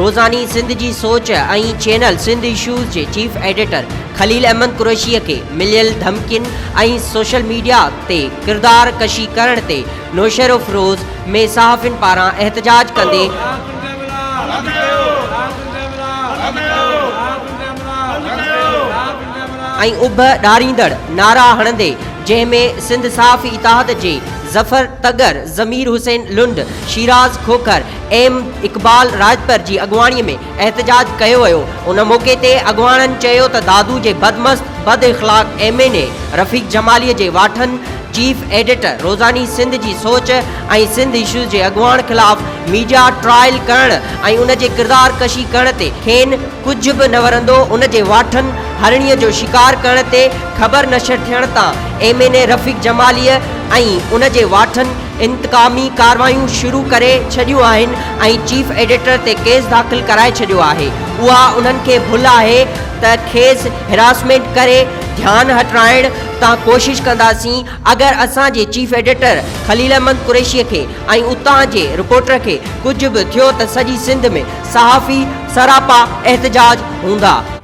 रोज़ानी सिंध जी सोच ऐं चैनल सिंध इशूज़ जे चीफ एडिटर खलील अहमद कुरैशी के मिलियल धमकियुनि ऐं सोशल मीडिया ते किरदार कशी करण ते नौशरो फिरोज़ में सहाफ़ियुनि पारां एहतजाज कंदे ऐं उभ ॾारींदड़ नारा हणंदे जंहिंमें सिंध साफ़ इतिहाद जे ज़फ़र तगर ज़मीर हुसैन लुंड शिराज खोखर एम इक़बाल राजपर जी अॻुवाणीअ में एहतजाज कयो वियो। उन मौक़े ते अॻुवाणनि चयो त दादू जे बदमस्त बद इख़लाक़ MNA रफ़ीक जमालीअ जे वाठनि चीफ एडिटर रोज़ानी सिंध जी सोच ऐं सिंध इशूज़ जे अॻुवाण ख़िलाफ़ मीडिया ट्रायल करण ऐं उन जे किरदार कशी करण ते खेनि कुझु बि न वरंदो। उन जे वाठनि हरणीअ जो शिकार करण ते ख़बर नशर थियण तां MNA रफ़ीक जमालीअ ऐं उन जे वाठनि इंतकामी कार्रवायूं शुरू करे छॾियूं आहिनि ऐं चीफ एडिटर ते केस दाख़िल कराए छॾियो आहे। उहा उन्हनि खे भुल आहे त खेसि हिरासमेंट करे ध्यानु हटाइण तां कोशिश कंदासीं। अगरि असांजे चीफ एडिटर खलील अहमद कुरैशीअ खे ऐं उतां जे रिपोर्टर खे कुझु बि थियो त सॼी सिंध में सहाफ़ी सरापा एहतजाज हूंदा।